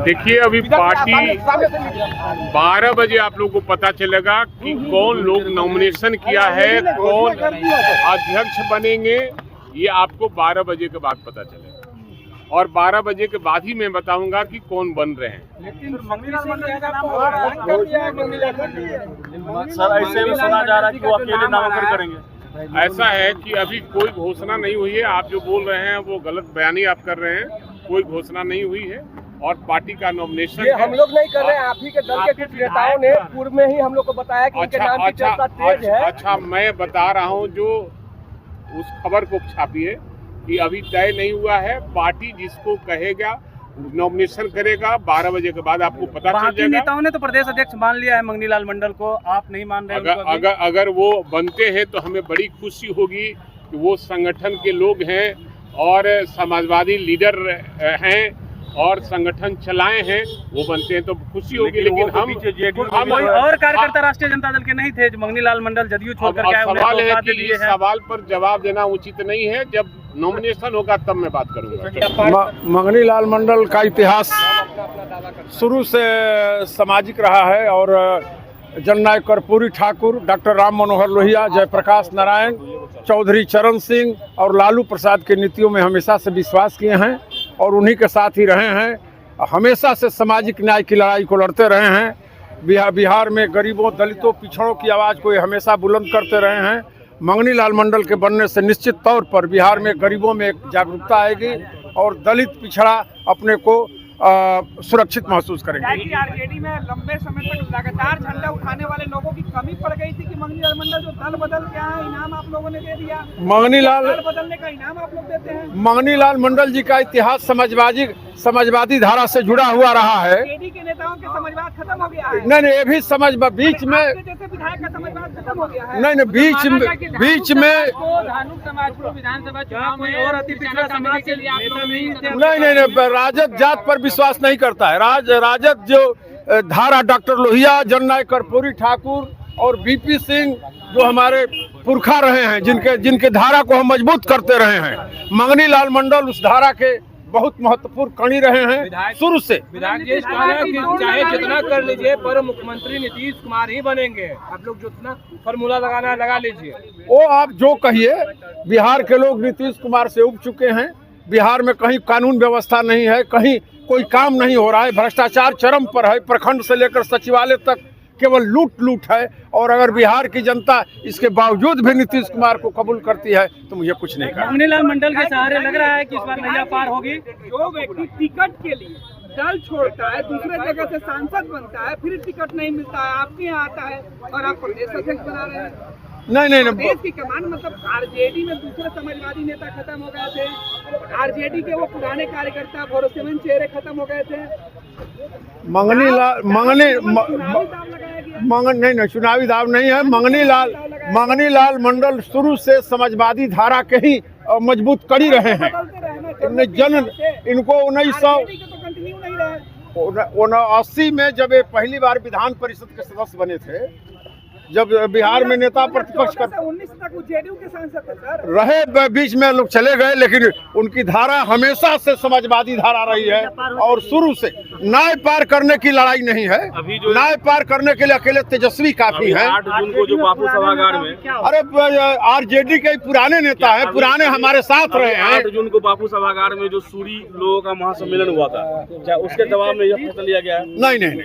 देखिए अभी पार्टी 12 बजे आप लोग को पता चलेगा कि कौन लोग नॉमिनेशन किया है, कौन अध्यक्ष बनेंगे। ये आपको 12 बजे के बाद पता चलेगा और 12 बजे के बाद ही मैं बताऊंगा कि कौन बन रहे हैं। लेकिन सर ऐसे भी सुना जा रहा है कि वो अकेले नामांकन करेंगे। ऐसा है कि अभी कोई घोषणा नहीं हुई है। आप जो बोल रहे हैं वो गलत बयानी आप कर रहे हैं। कोई घोषणा नहीं हुई है और पार्टी का नॉमिनेशन ये हम लोग नहीं कर रहे हैं। आप ही के दल के कुछ नेताओं ने पूर्व में ही हम लोग को बताया कि इनके नाम की चर्चा तेज है। अच्छा, मैं बता रहा हूँ जो उस खबर को छापिए कि अभी तय नहीं हुआ है। पार्टी जिसको कहेगा नॉमिनेशन करेगा, 12 बजे के बाद आपको पता चल जाएगा। नेताओं ने तो प्रदेश अध्यक्ष मान लिया है मंगनी लाल मंडल को, आप नहीं मान रहे? अगर वो बनते हैं तो हमें बड़ी खुशी होगी कि वो संगठन के लोग हैं और समाजवादी लीडर हैं और संगठन चलाए हैं, वो बनते हैं तो खुशी होगी। लेकिन हम और कार्यकर्ता राष्ट्रीय जनता दल के नहीं थे जो मंगनी लाल मंडल जदयू छोड़कर के आए? सवाल है कि इस सवाल पर जवाब देना उचित नहीं है। जब नॉमिनेशन होगा तब मैं बात करूंगा। मंगनी लाल मंडल का इतिहास शुरू से सामाजिक रहा है और जननायक कर्पूरी ठाकुर, डॉक्टर राम मनोहर लोहिया, जयप्रकाश नारायण, चौधरी चरण सिंह और लालू प्रसाद की नीतियों में हमेशा से विश्वास किए हैं और उन्हीं के साथ ही रहे हैं। हमेशा से सामाजिक न्याय की लड़ाई को लड़ते रहे हैं। बिहार में गरीबों, दलितों, पिछड़ों की आवाज़ को हमेशा बुलंद करते रहे हैं। मंगनी लाल मंडल के बनने से निश्चित तौर पर बिहार में गरीबों में एक जागरूकता आएगी और दलित पिछड़ा अपने को सुरक्षित महसूस करेंगे। आरजेडी में लंबे समय तक लगातार झंडा उठाने वाले लोगों की कमी पड़ गई थी कि मंगनी लाल मंडल जो दल बदल क्या है, इनाम आप लोगों ने दे दिया। मंगनी लाल दल बदलने का इनाम आप लोग देते हैं। मंगनी लाल मंडल जी का इतिहास समाजवादी धारा से जुड़ा हुआ रहा है। आरजेडी के नेताओं के समाजवाद खत्म हो गया है। नहीं, ये भी समझ बीच में जैसे विधायक का समाजवाद खत्म हो गया है। नहीं, बीच में धानुक समाज को विधानसभा चुनाव में और अति पिछड़ा समाज के लिए नहीं, राजद जात पर विश्वास नहीं करता है। राजद जो धारा डॉक्टर लोहिया, जननायक कर्पूरी ठाकुर और बीपी सिंह जो हमारे पुरखा रहे हैं, जिनके धारा को हम मजबूत करते रहे हैं, मंगनी लाल मंडल उस धारा के बहुत महत्वपूर्ण कड़ी रहे हैं शुरू से। विधायक जी चाहे जितना कर लीजिए पर मुख्यमंत्री नीतीश कुमार ही बनेंगे। आप लोग जितना फॉर्मूला लगाना है लगा लीजिए। वो आप जो कहिए, बिहार के लोग नीतीश कुमार से उब चुके हैं। बिहार में कहीं कानून व्यवस्था नहीं है, कहीं कोई काम नहीं हो रहा है, भ्रष्टाचार चरम पर है। प्रखंड से लेकर सचिवालय तक केवल लूट है। और अगर बिहार की जनता इसके बावजूद भी नीतीश कुमार को कबूल करती है तो मुझे कुछ नहीं कहना। मंगनी लाल मंडल के सहारे लग रहा है कि इस बार नैया पार होगी। जो व्यक्ति टिकट के लिए दल छोड़ता है, दूसरे जगह से सांसद बनता है, फिर टिकट नहीं मिलता है, आपके यहाँ आता है और आप प्रदेश अध्यक्ष बना रहे हैं। नहीं, प्रदेश की कमान मतलब आरजेडी में दूसरे समाजवादी नेता खत्म हो गए थे। आरजेडी के वो पुराने कार्यकर्ता, भरोसेमंद चेहरे खत्म हो गए थे। नहीं, चुनावी दाव नहीं है। मंगनी लाल मंडल शुरू से समाजवादी धारा के ही मजबूत कड़ी रहे हैं। इनको 1980 में जब ये पहली बार विधान परिषद के सदस्य बने थे, जब बिहार में नेता प्रतिपक्ष का 19 तक वो जेडीयू के सांसद थे सर। रहे, बीच में लोग चले गए, लेकिन उनकी धारा हमेशा से समाजवादी धारा रही है और शुरू से न्याय पार करने की लड़ाई नहीं है। न्याय पार करने के लिए अकेले तेजस्वी काफी है। 8 जून को जो बापू सभागार में, अरे आरजेडी के पुराने नेता है, पुराने हमारे साथ रहे हैं। 8 जून को बापू सभागार में जो सूरी लोगों का महासम्मेलन हुआ था, क्या उसके जवाब में यह फैसला लिया गया है? नहीं।